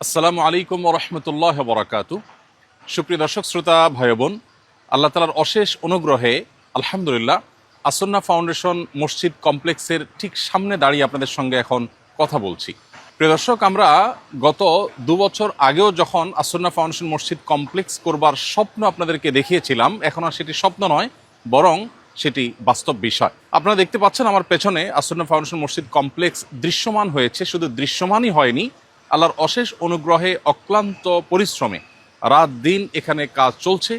আসসালামু আলাইকুম ওয়া রাহমাতুল্লাহি ওয়া বারাকাতুহু। সুপ্রিয় দর্শক শ্রোতা ভাই বোন, আল্লাহ তাআলার অশেষ অনুগ্রহে আলহামদুলিল্লাহ আসন্না ফাউন্ডেশন মসজিদ কমপ্লেক্সের ঠিক সামনে দাঁড়িয়ে আপনাদের সঙ্গে এখন কথা বলছি। প্রিয় দর্শক, আমরা গত 2 বছর আগেও যখন আসন্না ফাউন্ডেশন মসজিদ কমপ্লেক্স করবার স্বপ্ন আপনাদেরকে দেখিয়েছিলাম, এখন আর সেটি স্বপ্ন নয়, বরং সেটি বাস্তব বিষয়। আপনারা দেখতে পাচ্ছেন আমার পেছনে আসন্না ফাউন্ডেশন মসজিদ কমপ্লেক্স দৃশ্যমান হয়েছে। শুধু দৃশ্যমানই হয়নি, আল্লাহর অশেষ অনুগ্রহে অক্লান্ত পরিশ্রমে রাত দিন এখানে কাজ চলছে,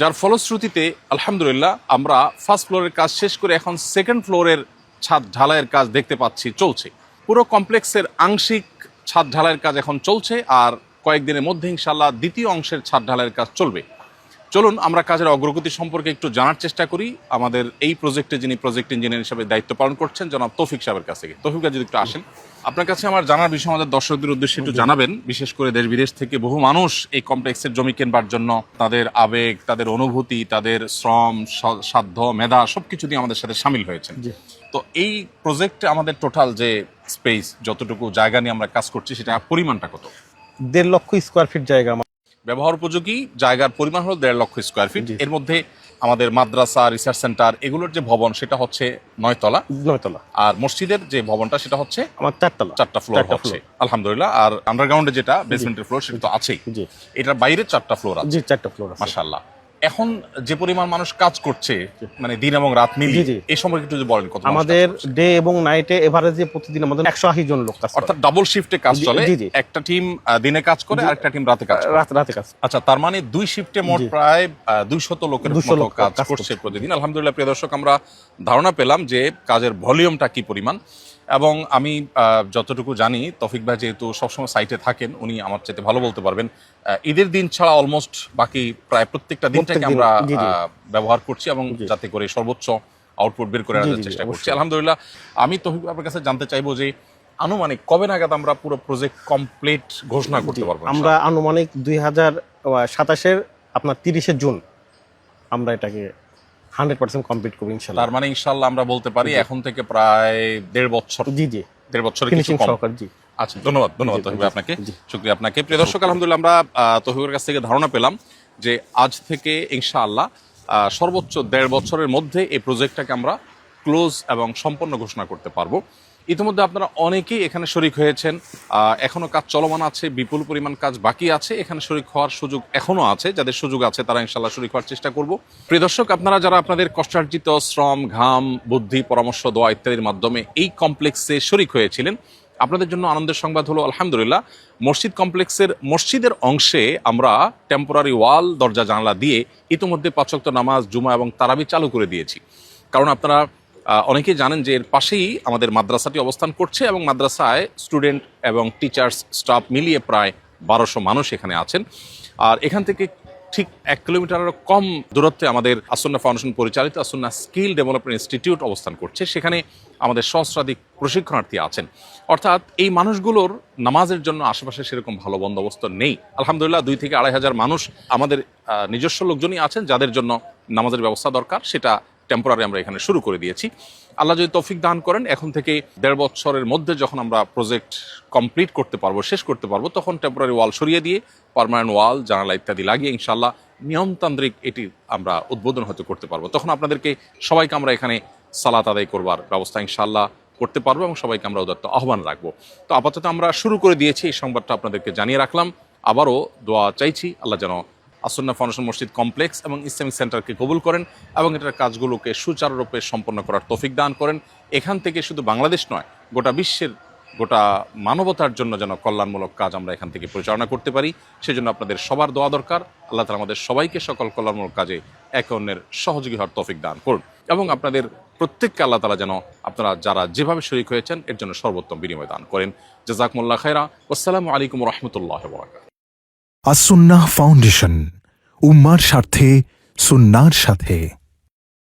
যার ফলশ্রুতিতে আলহামদুলিল্লাহ আমরা ফার্স্ট ফ্লোরের কাজ শেষ করে এখন সেকেন্ড ফ্লোরের ছাদ ঢালাইয়ের কাজ দেখতে পাচ্ছি চলছে। পুরো কমপ্লেক্সের আংশিক ছাদ ঢালাইয়ের কাজ এখন চলছে, আর কয়েকদিনের মধ্যে ইনশাআল্লাহ দ্বিতীয় অংশের ছাদ ঢালাইয়ের কাজ চলবে। চলুন আমরা কাজের অগ্রগতি সম্পর্কে একটু জানার চেষ্টা করি আমাদের এই প্রজেক্টে যিনি প্রজেক্ট ইঞ্জিনিয়ার হিসেবে দায়িত্ব পালন করছেন জনাব তৌফিক সাহেবের কাছ থেকে। তৌফিক ভাই যদি একটু আসেন, আপনার কাছে আমার জানার বিষয় আমাদের দর্শকদের উদ্দেশ্যে একটু জানাবেন। বিশেষ করে দেশ বিদেশ থেকে বহু মানুষ এই কমপ্লেক্সের জমি কেনবার জন্য তাদের আবেগ, তাদের অনুভূতি, তাদের শ্রম, সাধ্য, মেধা সবকিছু দিয়ে আমাদের সাথে সামিল হয়েছেন। তো এই প্রজেক্টে আমাদের টোটাল যে স্পেস, যতটুকু জায়গা নিয়ে আমরা কাজ করছি, সেটা পরিমাণটা কত? 1.5 লক্ষ স্কোয়ার ফিট জায়গা। ব্যবহার উপযোগী জায়গার পরিমাণ হলো 1.5 লক্ষ স্কোয়ার ফিট। এর মধ্যে আমাদের মাদ্রাসা, রিসার্চ সেন্টার এগুলোর যে ভবন সেটা হচ্ছে 9 তলা, আর মসজিদের যে ভবনটা সেটা হচ্ছে আমার 4 তলা, 4টা ফ্লোর হচ্ছে আলহামদুলিল্লাহ। আর আন্ডারগ্রাউন্ডে যেটা বেসমেন্টের ফ্লোর সেটা তো আছেই, এটার বাইরে 4টা ফ্লোর আছে। 4টা ফ্লোর আছে মাশাআল্লাহ। এখন যে পরিমাণ মানুষ কাজ করছে, মানে দিন এবং রাত মিলিয়ে, এই সম্পর্কে একটু বলেন কত? আমাদের ডে এবং নাইটে এভারেজে প্রতিদিন আমাদের 180 জন লোক কাজ করে, অর্থাৎ ডাবল শিফটে কাজ চলে। একটা টিম দিনে কাজ করে আর একটা টিম রাতে কাজ করে। রাতে কাজ। আচ্ছা, তার মানে 2 শিফটে মোট প্রায় 200 লোকের মতো কাজ করছে প্রতিদিন। আলহামদুলিল্লাহ। প্রিয় দর্শক, আমরা ধারণা পেলাম যে কাজের ভলিউমটা কি পরিমাণ, এবং আমি যতটুকু জানি তৌফিক ভাই যেহেতু সবসময় সাইটে থাকেন, উনি আমার চাইতে ভালো বলতে পারবেন। ঈদের দিন ছাড়া অলমোস্ট বাকি প্রায় প্রত্যেকটা দিনটাকে আমরা ব্যবহার করছি, এবং যাতে করে সর্বোচ্চ আউটপুট বের করে আনার চেষ্টা করছি আলহামদুলিল্লাহ। আমি তৌফিক আপনার কাছে জানতে চাইবো যে আনুমানিক কবে নাগাদ আমরা পুরো প্রজেক্ট কমপ্লিট ঘোষণা করতে পারবো? আমরা আনুমানিক 2027-এর আপনার 30শে জুন আমরা এটাকে 100% কমপ্লিট করব ইনশাআল্লাহ। তার মানে ইনশাআল্লাহ আমরা বলতে পারি এখন থেকে প্রায় 1.5 বছর। 1.5 বছরের কিছু কম। আচ্ছা, ধন্যবাদ তৌফিক আপনাকে, শুকরিয়া আপনাকে। প্রিয় দর্শক, আলহামদুলিল্লাহ আমরা তৌফিকের কাছ থেকে ধারণা পেলাম যে আজ থেকে ইনশাআল্লাহ সর্বোচ্চ 1.5 বছরের মধ্যে এই প্রজেক্টটাকে আমরা ক্লোজ এবং সম্পন্ন ঘোষণা করতে পারবো। ইতিমধ্যে আপনারা অনেকেই এখানে শরিক হয়েছেন, এখনো কাজ চলমান আছে, বিপুল পরিমাণ কাজ বাকি আছে। এখানে শরিক হওয়ার সুযোগ এখনো আছে, যাদের সুযোগ আছে তারা ইনশাআল্লাহ শরিক হওয়ার চেষ্টা করব। প্রিয় দর্শক, আপনারা যারা আপনাদের কষ্টার্জিত শ্রম, ঘাম, বুদ্ধি, পরামর্শ, দোয়া ইত্যাদির মাধ্যমে এই কমপ্লেক্সে শরিক হয়েছিলেন, আপনাদের জন্য আনন্দের সংবাদ হলো আলহামদুলিল্লাহ মসজিদ কমপ্লেক্সের মসজিদের অংশে আমরা টেম্পোরারি ওয়াল, দরজা, জানালা দিয়ে ইতিমধ্যে 5 ওয়াক্ত নামাজ, জুমা এবং তারাবি চালু করে দিয়েছি। কারণ আপনারা অনেকেই জানেন যে এর পাশেই আমাদের মাদ্রাসাটি অবস্থান করছে, এবং মাদ্রাসায় স্টুডেন্ট এবং টিচার্স, স্টাফ মিলিয়ে প্রায় 1200 মানুষ এখানে আছেন। আর এখান থেকে ঠিক 1 কিলোমিটারেরও কম দূরত্বে আমাদের আসন্না ফাউন্ডেশন পরিচালিত আসন্না স্কিল ডেভেলপমেন্ট ইনস্টিটিউট অবস্থান করছে। সেখানে আমাদের সহস্রাধিক প্রশিক্ষণার্থী আছেন। অর্থাৎ এই মানুষগুলোর নামাজের জন্য আশেপাশে সেরকম ভালো বন্দোবস্ত নেই। আলহামদুলিল্লাহ 2 থেকে 2,500 মানুষ আমাদের নিজস্ব লোকজনই আছেন যাদের জন্য নামাজের ব্যবস্থা দরকার, সেটা টেম্পোরারি আমরা এখানে শুরু করে দিয়েছি। আল্লাহ যদি তৌফিক দান করেন, এখন থেকে 1.5 বছরের মধ্যে যখন আমরা প্রজেক্ট কমপ্লিট করতে পারবো, শেষ করতে পারবো, তখন টেম্পোরারি ওয়াল সরিয়ে দিয়ে পার্মানেন্ট ওয়াল, জানালা ইত্যাদি লাগিয়ে ইনশাআল্লাহ নিয়মতান্ত্রিক এটি আমরা উদ্বোধন হতে করতে পারবো। তখন আপনাদেরকে সবাইকে আমরা এখানে সালাত আদায় করবার ব্যবস্থা ইনশাআল্লাহ করতে পারবো, এবং সবাইকে আমরা উদাত্ত আহ্বান রাখবো। তো আপাতত আমরা শুরু করে দিয়েছি, এই সংবাদটা আপনাদেরকে জানিয়ে রাখলাম। আবারও দোয়া চাইছি আল্লাহ যেন আসন্না ফাউন্ডেশন মসজিদ কমপ্লেক্স এবং ইসলামিক সেন্টারকে কবুল করেন, এবং এটার কাজগুলোকে সুচারুরূপে সম্পন্ন করার তৌফিক দান করেন। এখান থেকে শুধু বাংলাদেশ নয়, গোটা বিশ্বের, গোটা মানবতার জন্য যেন কল্যাণমূলক কাজ আমরা এখান থেকে পরিচালনা করতে পারি, সেজন্য আপনাদের সবার দোয়া দরকার। আল্লাহ তাআলা আমাদের সবাইকে সকল কল্যাণমূলক কাজে একে অন্যের সহযোগী হওয়ার তৌফিক দান করুন, এবং আপনাদের প্রত্যেককে আল্লাহ তাআলা যেন আপনারা যারা যেভাবে শরীক হয়েছেন এর জন্য সর্বোত্তম বিনিময় দান করেন। জাযাকুমুল্লাহ খায়রা। আসসালামু আলাইকুম ওয়া রাহমাতুল্লাহি ওয়া বারাকাতুহু। আসন্না ফাউন্ডেশন, উম্মার স্বার্থে, সুন্নাহর সাথে।